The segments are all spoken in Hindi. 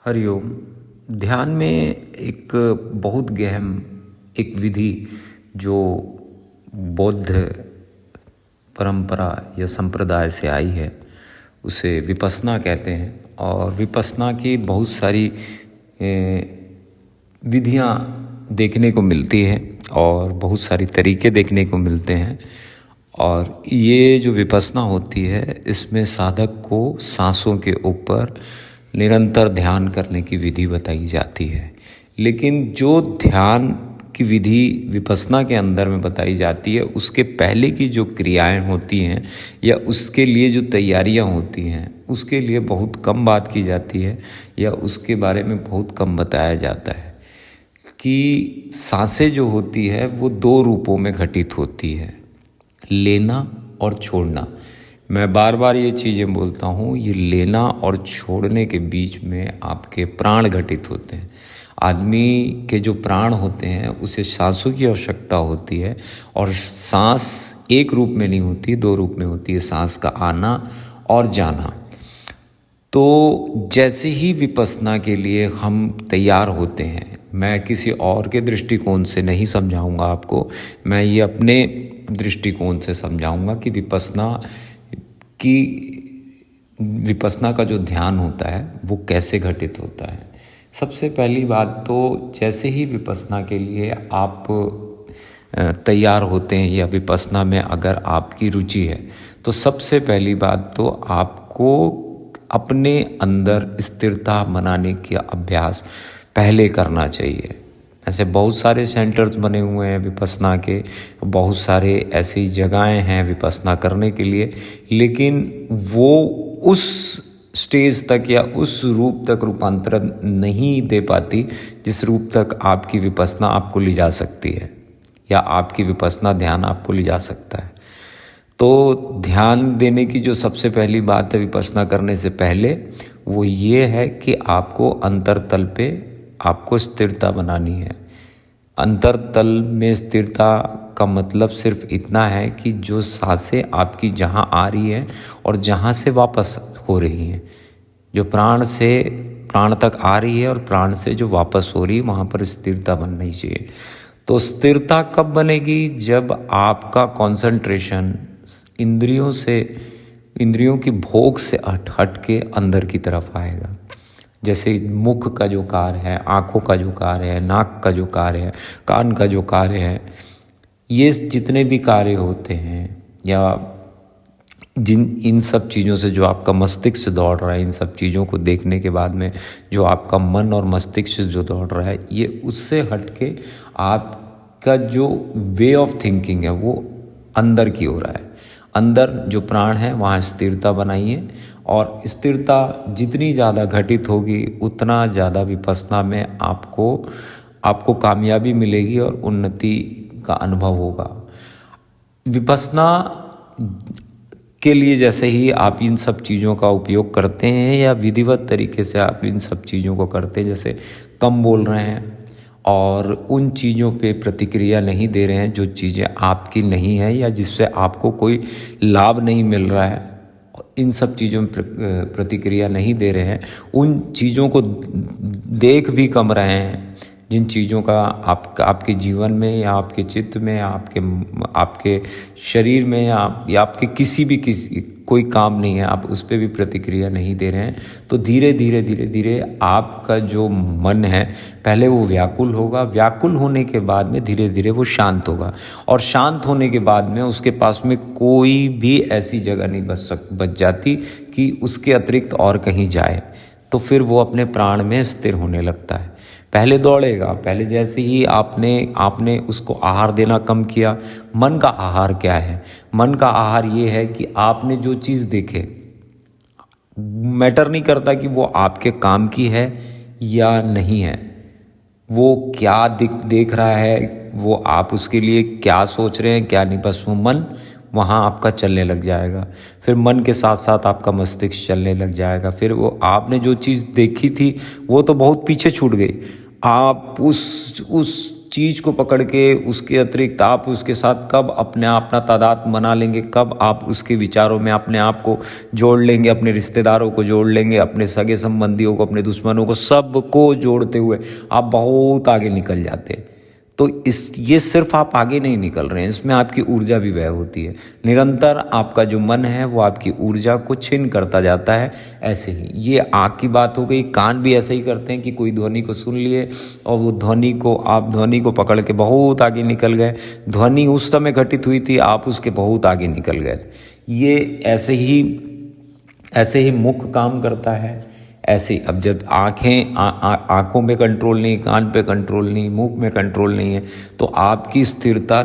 हरिओम। ध्यान में एक बहुत गहन एक विधि जो बौद्ध परंपरा या संप्रदाय से आई है उसे विपश्यना कहते हैं। और विपश्यना की बहुत सारी विधियां देखने को मिलती हैं और बहुत सारी तरीके देखने को मिलते हैं। और ये जो विपश्यना होती है इसमें साधक को सांसों के ऊपर निरंतर ध्यान करने की विधि बताई जाती है। लेकिन जो ध्यान की विधि विपश्यना के अंदर में बताई जाती है उसके पहले की जो क्रियाएं होती हैं या उसके लिए जो तैयारियां होती हैं उसके लिए बहुत कम बात की जाती है या उसके बारे में बहुत कम बताया जाता है कि सांसें जो होती है वो दो रूपों में घटित होती है, लेना और छोड़ना। मैं बार बार ये चीज़ें बोलता हूँ, ये लेना और छोड़ने के बीच में आपके प्राण घटित होते हैं। आदमी के जो प्राण होते हैं उसे सांसों की आवश्यकता होती है और सांस एक रूप में नहीं होती, दो रूप में होती है, सांस का आना और जाना। तो जैसे ही विपश्यना के लिए हम तैयार होते हैं, मैं किसी और के दृष्टिकोण से नहीं समझाऊंगा आपको, मैं ये अपने दृष्टिकोण से समझाऊंगा कि विपश्यना का जो ध्यान होता है वो कैसे घटित होता है। सबसे पहली बात तो जैसे ही विपश्यना के लिए आप तैयार होते हैं या विपश्यना में अगर आपकी रुचि है तो सबसे पहली बात तो आपको अपने अंदर स्थिरता बनाने का अभ्यास पहले करना चाहिए। ऐसे बहुत सारे सेंटर्स बने हुए हैं विपश्यना के, बहुत सारे ऐसी जगहें हैं विपश्यना करने के लिए, लेकिन वो उस स्टेज तक या उस रूप तक रूपांतरण नहीं दे पाती जिस रूप तक आपकी विपश्यना आपको ले जा सकती है या आपकी विपश्यना ध्यान आपको ले जा सकता है। तो ध्यान देने की जो सबसे पहली बात है विपश्यना करने से पहले वो ये है कि आपको अंतरतल पे आपको स्थिरता बनानी है। अंतरतल में स्थिरता का मतलब सिर्फ इतना है कि जो सांसें आपकी जहाँ आ रही है और जहाँ से वापस हो रही हैं, जो प्राण से प्राण तक आ रही है और प्राण से जो वापस हो रही है, वहाँ पर स्थिरता बननी चाहिए। तो स्थिरता कब बनेगी? जब आपका कंसंट्रेशन इंद्रियों की भोग से हट के अंदर की तरफ आएगा। जैसे मुख का जो कार्य है, आँखों का जो कार्य है, नाक का जो कार्य है, कान का जो कार्य है, ये जितने भी कार्य होते हैं या इन सब चीज़ों से जो आपका मस्तिष्क दौड़ रहा है, इन सब चीज़ों को देखने के बाद में जो आपका मन और मस्तिष्क जो दौड़ रहा है, ये उससे हट के आपका जो वे ऑफ थिंकिंग है वो अंदर की हो रहा है। अंदर जो प्राण है वहाँ स्थिरता बनाइए और स्थिरता जितनी ज़्यादा घटित होगी उतना ज़्यादा विपश्यना में आपको कामयाबी मिलेगी और उन्नति का अनुभव होगा। विपश्यना के लिए जैसे ही आप इन सब चीज़ों का उपयोग करते हैं या विधिवत तरीके से आप इन सब चीज़ों को करते हैं, जैसे कम बोल रहे हैं और उन चीज़ों पे प्रतिक्रिया नहीं दे रहे हैं जो चीज़ें आपकी नहीं है या जिससे आपको कोई लाभ नहीं मिल रहा है, इन सब चीज़ों में प्रतिक्रिया नहीं दे रहे हैं, उन चीज़ों को देख भी कम रहे हैं जिन चीज़ों का आपके जीवन में या आपके चित्त में या आपके शरीर में या आपके किसी कोई काम नहीं है, आप उस पर भी प्रतिक्रिया नहीं दे रहे हैं, तो धीरे धीरे आपका जो मन है पहले वो व्याकुल होगा। व्याकुल होने के बाद में धीरे धीरे वो शांत होगा और शांत होने के बाद में उसके पास में कोई भी ऐसी जगह नहीं बच जाती कि उसके अतिरिक्त और कहीं जाए। तो फिर वो अपने प्राण में स्थिर होने लगता है। पहले दौड़ेगा, पहले जैसे ही आपने उसको आहार देना कम किया। मन का आहार क्या है? मन का आहार ये है कि आपने जो चीज़ देखे, मैटर नहीं करता कि वो आपके काम की है या नहीं है, वो क्या देख रहा है, वो आप उसके लिए क्या सोच रहे हैं क्या नहीं, बस वो मन वहाँ आपका चलने लग जाएगा। फिर मन के साथ साथ आपका मस्तिष्क चलने लग जाएगा। फिर वो आपने जो चीज़ देखी थी वो तो बहुत पीछे छूट गई, आप उस चीज़ को पकड़ के उसके अतिरिक्त आप उसके साथ कब अपना तादात्म्य बना लेंगे, कब आप उसके विचारों में अपने आप को जोड़ लेंगे, अपने रिश्तेदारों को जोड़ लेंगे, अपने सगे संबंधियों को, अपने दुश्मनों को, सबको जोड़ते हुए आप बहुत आगे निकल जाते हैं। तो ये सिर्फ आप आगे नहीं निकल रहे हैं, इसमें आपकी ऊर्जा भी व्यय होती है। निरंतर आपका जो मन है वो आपकी ऊर्जा को छिन्न करता जाता है। ऐसे ही ये आँख की बात हो गई। कान भी ऐसे ही करते हैं कि कोई ध्वनि को सुन लिए और वो आप ध्वनि को पकड़ के बहुत आगे निकल गए। ध्वनि उस समय घटित हुई थी, आप उसके बहुत आगे निकल गए। ये ऐसे ही मुख काम करता है। ऐसे अब जब आँखों में कंट्रोल नहीं, कान पे कंट्रोल नहीं, मुंह में कंट्रोल नहीं है, तो आपकी स्थिरता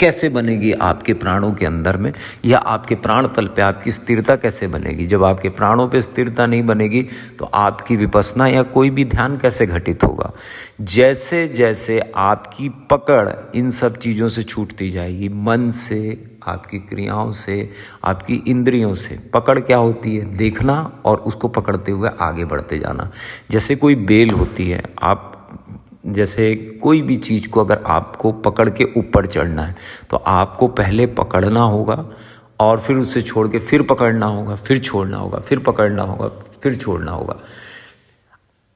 कैसे बनेगी आपके प्राणों के अंदर में, या आपके प्राण तल पे आपकी स्थिरता कैसे बनेगी? जब आपके प्राणों पे स्थिरता नहीं बनेगी तो आपकी विपश्यना या कोई भी ध्यान कैसे घटित होगा? जैसे जैसे आपकी पकड़ इन सब चीज़ों से छूटती जाएगी, मन से, आपकी क्रियाओं से, आपकी इंद्रियों से, पकड़ क्या होती है? देखना और उसको पकड़ते हुए आगे बढ़ते जाना। जैसे कोई बेल होती है, आप जैसे कोई भी चीज़ को अगर आपको पकड़ के ऊपर चढ़ना है तो आपको पहले पकड़ना होगा और फिर उससे छोड़ के फिर पकड़ना होगा, फिर छोड़ना होगा, फिर पकड़ना होगा, फिर छोड़ना होगा।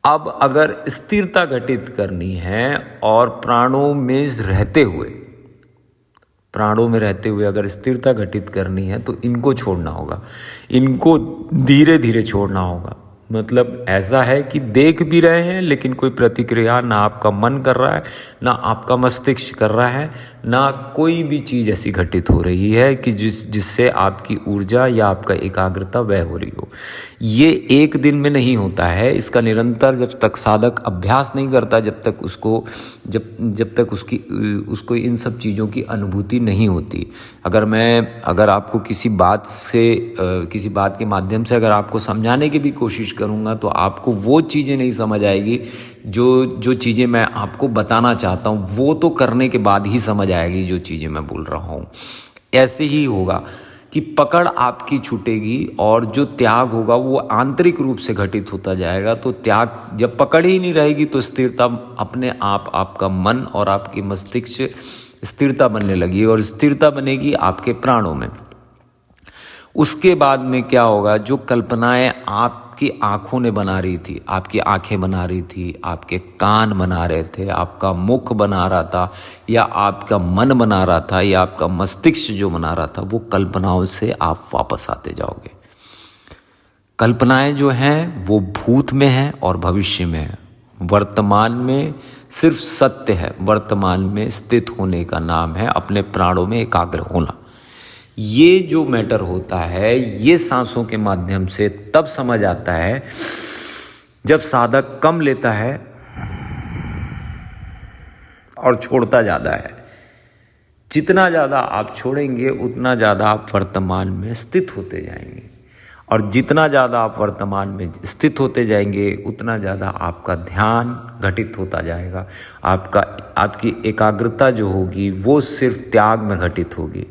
अब अगर स्थिरता घटित करनी है और प्राणों में रहते हुए अगर स्थिरता घटित करनी है तो इनको छोड़ना होगा, इनको धीरे धीरे छोड़ना होगा। मतलब ऐसा है कि देख भी रहे हैं लेकिन कोई प्रतिक्रिया ना आपका मन कर रहा है, ना आपका मस्तिष्क कर रहा है, ना कोई भी चीज़ ऐसी घटित हो रही है कि जिससे आपकी ऊर्जा या आपका एकाग्रता व्यय हो रही हो। ये एक दिन में नहीं होता है। इसका निरंतर जब तक साधक अभ्यास नहीं करता, जब तक उसको इन सब चीज़ों की अनुभूति नहीं होती। अगर आपको किसी बात के माध्यम से अगर आपको समझाने की भी कोशिश करूँगा तो आपको वो चीज़ें नहीं समझ आएगी जो चीज़ें मैं आपको बताना चाहता हूँ। वो तो करने के बाद ही समझ आएगी जो चीज़ें मैं बोल रहा हूँ। ऐसे ही होगा कि पकड़ आपकी छूटेगी और जो त्याग होगा वो आंतरिक रूप से घटित होता जाएगा। तो त्याग जब पकड़ ही नहीं रहेगी तो स्थिरता अपने आप, आपका मन और आपके मस्तिष्क स्थिरता बनने लगी और स्थिरता बनेगी आपके प्राणों में। उसके बाद में क्या होगा? जो कल्पनाएं आपकी आंखों ने बना रही थी, आपकी आंखें बना रही थी, आपके कान बना रहे थे, आपका मुख बना रहा था, या आपका मन बना रहा था, या आपका मस्तिष्क जो बना रहा था, वो कल्पनाओं से आप वापस आते जाओगे। कल्पनाएं जो हैं वो भूत में हैं और भविष्य में हैं। वर्तमान में सिर्फ सत्य है। वर्तमान में स्थित होने का नाम है अपने प्राणों में एकाग्र होना। ये जो मैटर होता है ये सांसों के माध्यम से तब समझ आता है जब साधक कम लेता है और छोड़ता ज़्यादा है। जितना ज़्यादा आप छोड़ेंगे उतना ज़्यादा आप वर्तमान में स्थित होते जाएंगे, और जितना ज़्यादा आप वर्तमान में स्थित होते जाएंगे उतना ज़्यादा आपका ध्यान घटित होता जाएगा। आपकी एकाग्रता जो होगी वो सिर्फ त्याग में घटित होगी।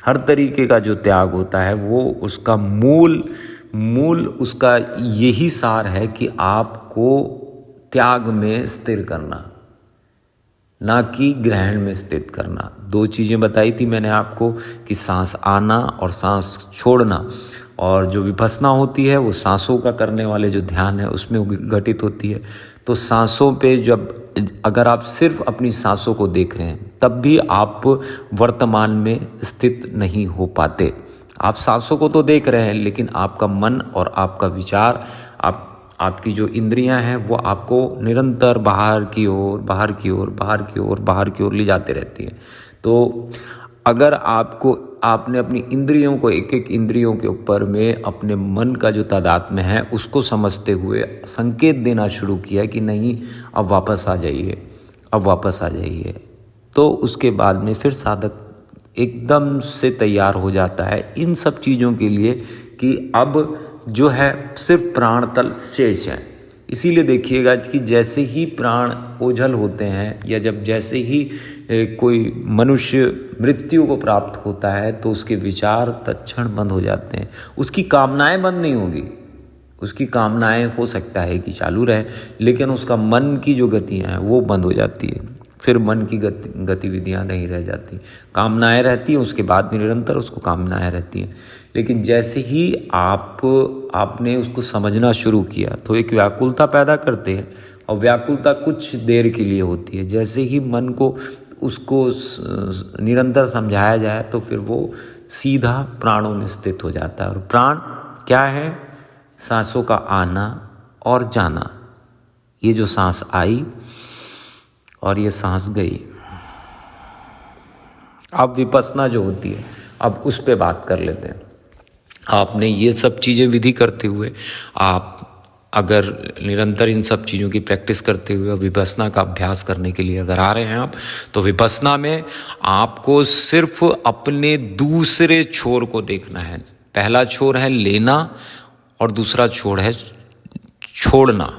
हर तरीके का जो त्याग होता है वो उसका मूल उसका यही सार है कि आपको त्याग में स्थिर करना, ना कि ग्रहण में स्थित करना। दो चीज़ें बताई थी मैंने आपको कि सांस आना और सांस छोड़ना, और जो विपश्यना होती है वो सांसों का करने वाले जो ध्यान है उसमें घटित होती है। तो सांसों पे अगर आप सिर्फ अपनी सांसों को देख रहे हैं तब भी आप वर्तमान में स्थित नहीं हो पाते। आप सांसों को तो देख रहे हैं लेकिन आपका मन और आपका विचार, आपकी जो इंद्रियां हैं वो आपको निरंतर बाहर की ओर ले जाते रहती हैं। तो अगर आपने अपनी इंद्रियों को एक इंद्रियों के ऊपर में अपने मन का जो तादात्म्य है उसको समझते हुए संकेत देना शुरू किया कि नहीं अब वापस आ जाइए, तो उसके बाद में फिर साधक एकदम से तैयार हो जाता है इन सब चीज़ों के लिए कि अब जो है सिर्फ प्राण तल शेष है। इसीलिए देखिएगा कि जैसे ही प्राण ओझल होते हैं या जैसे ही कोई मनुष्य मृत्यु को प्राप्त होता है तो उसके विचार तत्क्षण बंद हो जाते हैं। उसकी कामनाएं बंद नहीं होगी, उसकी कामनाएं हो सकता है कि चालू रहे लेकिन उसका मन की जो गतियां हैं वो बंद हो जाती है। फिर मन की गतिविधियाँ नहीं रह जाती, कामनाएं रहती हैं, उसके बाद भी निरंतर उसको कामनाएं रहती हैं। लेकिन जैसे ही आपने उसको समझना शुरू किया तो एक व्याकुलता पैदा करते हैं, और व्याकुलता कुछ देर के लिए होती है। जैसे ही मन को उसको निरंतर समझाया जाए तो फिर वो सीधा प्राणों में स्थित हो जाता है। और प्राण क्या है? सांसों का आना और जाना। ये जो सांस आई और ये सांस गई। अब विपस्सना जो होती है, अब उस पे बात कर लेते हैं। आपने ये सब चीज़ें विधि करते हुए, आप अगर निरंतर इन सब चीज़ों की प्रैक्टिस करते हुए विपस्सना का अभ्यास करने के लिए अगर आ रहे हैं आप, तो विपस्सना में आपको सिर्फ अपने दूसरे छोर को देखना है। पहला छोर है लेना और दूसरा छोर है छोड़ना।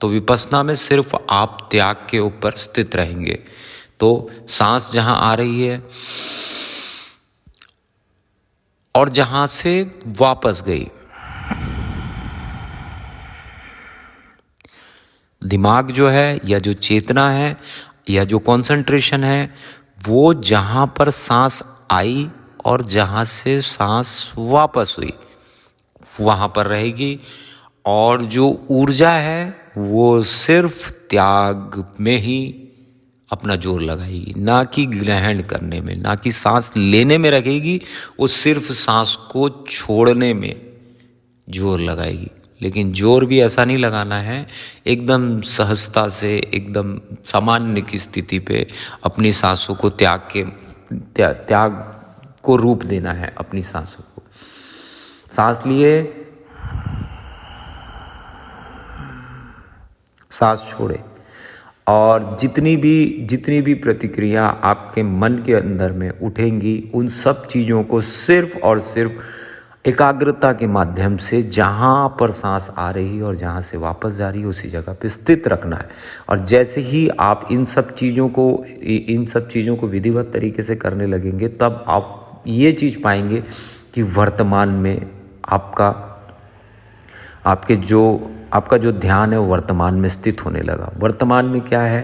तो विपस्सना में सिर्फ आप त्याग के ऊपर स्थित रहेंगे। तो सांस जहां आ रही है और जहां से वापस गई, दिमाग जो है या जो चेतना है या जो कंसंट्रेशन है, वो जहां पर सांस आई और जहां से सांस वापस हुई वहां पर रहेगी। और जो ऊर्जा है वो सिर्फ त्याग में ही अपना जोर लगाएगी, ना कि ग्रहण करने में, ना कि सांस लेने में रखेगी। वो सिर्फ सांस को छोड़ने में जोर लगाएगी। लेकिन जोर भी ऐसा नहीं लगाना है, एकदम सहजता से, एकदम सामान्य की स्थिति पे अपनी सांसों को त्याग को रूप देना है। अपनी सांसों को सांस लिए, सांस छोड़े, और जितनी भी प्रतिक्रिया आपके मन के अंदर में उठेंगी, उन सब चीज़ों को सिर्फ और सिर्फ एकाग्रता के माध्यम से जहाँ पर सांस आ रही और जहाँ से वापस जा रही है उसी जगह पे स्थित रखना है। और जैसे ही आप इन सब चीज़ों को विधिवत तरीके से करने लगेंगे, तब आप ये चीज़ पाएंगे कि वर्तमान में आपका जो ध्यान है वो वर्तमान में स्थित होने लगा। वर्तमान में क्या है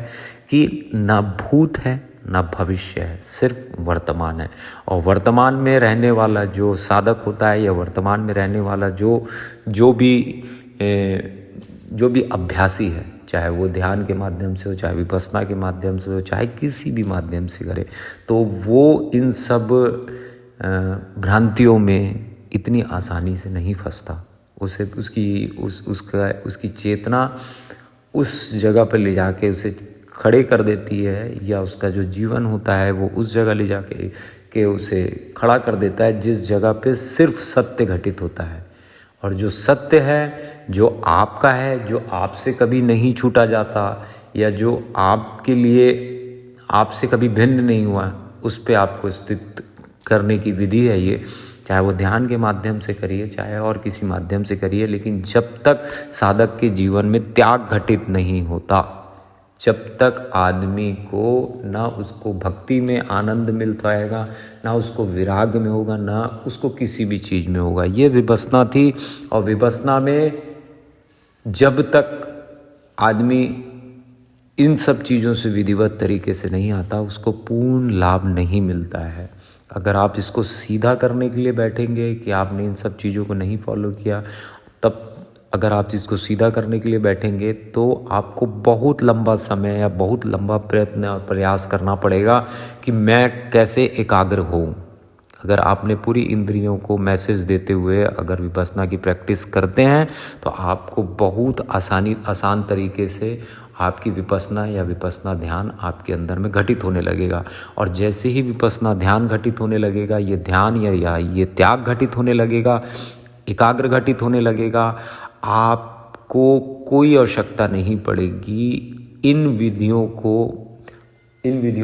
कि ना भूत है ना भविष्य है, सिर्फ वर्तमान है। और वर्तमान में रहने वाला जो साधक होता है या वर्तमान में रहने वाला जो भी अभ्यासी है, चाहे वो ध्यान के माध्यम से हो, चाहे विपस्सना के माध्यम से हो, चाहे किसी भी माध्यम से करे, तो वो इन सब भ्रांतियों में इतनी आसानी से नहीं फंसता। उसकी चेतना उस जगह पर ले जाके उसे खड़े कर देती है, या उसका जो जीवन होता है वो उस जगह ले जाके उसे खड़ा कर देता है जिस जगह पे सिर्फ सत्य घटित होता है। और जो सत्य है, जो आपका है, जो आपसे कभी नहीं छूटा जाता, या जो आपके लिए आपसे कभी भिन्न नहीं हुआ, उस पे आपको स्थित करने की विधि है ये। चाहे वो ध्यान के माध्यम से करिए, चाहे और किसी माध्यम से करिए, लेकिन जब तक साधक के जीवन में त्याग घटित नहीं होता, जब तक आदमी को ना उसको भक्ति में आनंद मिल पाएगा, ना उसको विराग में होगा, ना उसको किसी भी चीज़ में होगा। ये विपस्सना थी। और विपस्सना में जब तक आदमी इन सब चीज़ों से विधिवत तरीके से नहीं आता, उसको पूर्ण लाभ नहीं मिलता है। अगर आप इसको सीधा करने के लिए बैठेंगे कि आपने इन सब चीज़ों को नहीं फॉलो किया, तब अगर आप इसको सीधा करने के लिए बैठेंगे तो आपको बहुत लंबा समय या बहुत लंबा प्रयत्न और प्रयास करना पड़ेगा कि मैं कैसे एकाग्र होऊं। अगर आपने पूरी इंद्रियों को मैसेज देते हुए अगर विपस्सना की प्रैक्टिस करते हैं, तो आपको बहुत आसान तरीके से आपकी विपस्सना या विपस्सना ध्यान आपके अंदर में घटित होने लगेगा। और जैसे ही विपस्सना ध्यान घटित होने लगेगा, ये ध्यान या ये त्याग घटित होने लगेगा, एकाग्र घटित होने लगेगा, आपको कोई आवश्यकता नहीं पड़ेगी इन विधियों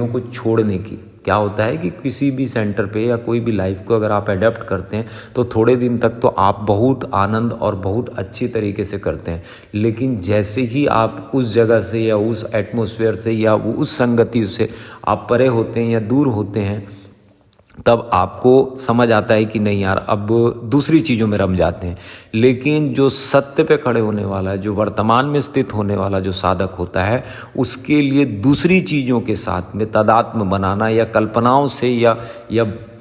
को छोड़ने की। क्या होता है कि किसी भी सेंटर पे या कोई भी लाइफ को अगर आप अडेप्ट करते हैं तो थोड़े दिन तक तो आप बहुत आनंद और बहुत अच्छी तरीके से करते हैं, लेकिन जैसे ही आप उस जगह से या उस एटमॉस्फेयर से या उस संगति से आप परे होते हैं या दूर होते हैं, तब आपको समझ आता है कि नहीं यार, अब दूसरी चीज़ों में रम जाते हैं। लेकिन जो सत्य पे खड़े होने वाला है, जो वर्तमान में स्थित होने वाला जो साधक होता है, उसके लिए दूसरी चीज़ों के साथ में तादात्म्य बनाना या कल्पनाओं से या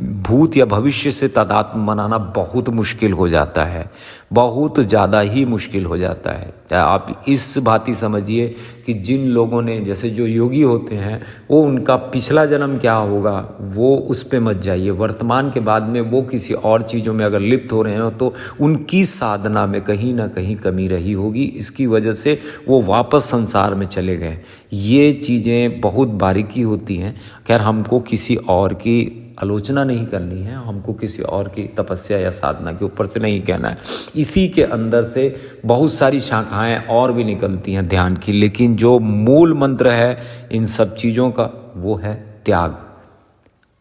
भूत या भविष्य से तादात्म्य बनाना बहुत मुश्किल हो जाता है, बहुत ज़्यादा ही मुश्किल हो जाता है। आप इस भांति समझिए कि जिन लोगों ने, जैसे जो योगी होते हैं, वो उनका पिछला जन्म क्या होगा वो उस पे मत जाइए। वर्तमान के बाद में वो किसी और चीज़ों में अगर लिप्त हो रहे हैं तो उनकी साधना में कहीं ना कहीं कमी रही होगी, इसकी वजह से वो वापस संसार में चले गए। ये चीज़ें बहुत बारीकी होती हैं। खैर, हमको किसी और की आलोचना नहीं करनी है, हमको किसी और की तपस्या या साधना के ऊपर से नहीं कहना है। इसी के अंदर से बहुत सारी शाखाएं और भी निकलती हैं ध्यान की, लेकिन जो मूल मंत्र है इन सब चीज़ों का वो है त्याग,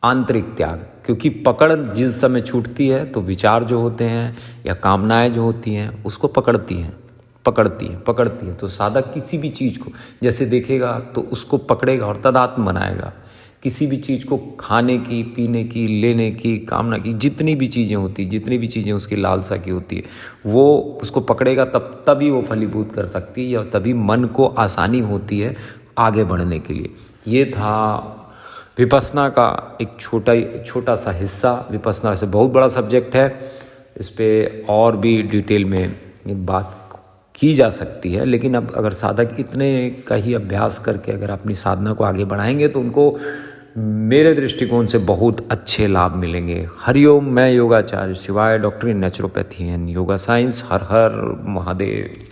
आंतरिक त्याग। क्योंकि पकड़ जिस समय छूटती है तो विचार जो होते हैं या कामनाएं जो होती हैं उसको पकड़ती हैं। तो साधक किसी भी चीज़ को जैसे देखेगा तो उसको पकड़ेगा और तदात्म बनाएगा। किसी भी चीज़ को खाने की, पीने की, लेने की, कामना की, जितनी भी चीज़ें होती, जितनी भी चीज़ें उसकी लालसा की होती है, वो उसको पकड़ेगा तभी वो फलीभूत कर सकती है, या तभी मन को आसानी होती है आगे बढ़ने के लिए। ये था विपश्यना का एक छोटा सा हिस्सा। विपश्यना वैसे बहुत बड़ा सब्जेक्ट है, इस पर और भी डिटेल में बात की जा सकती है, लेकिन अब अगर साधक इतने का ही अभ्यास करके अगर अपनी साधना को आगे बढ़ाएंगे तो उनको मेरे दृष्टिकोण से बहुत अच्छे लाभ मिलेंगे। हरिओम। मैं योगाचार्य शिवाय, doctor in naturopathy and yoga science. Her her Mahadev.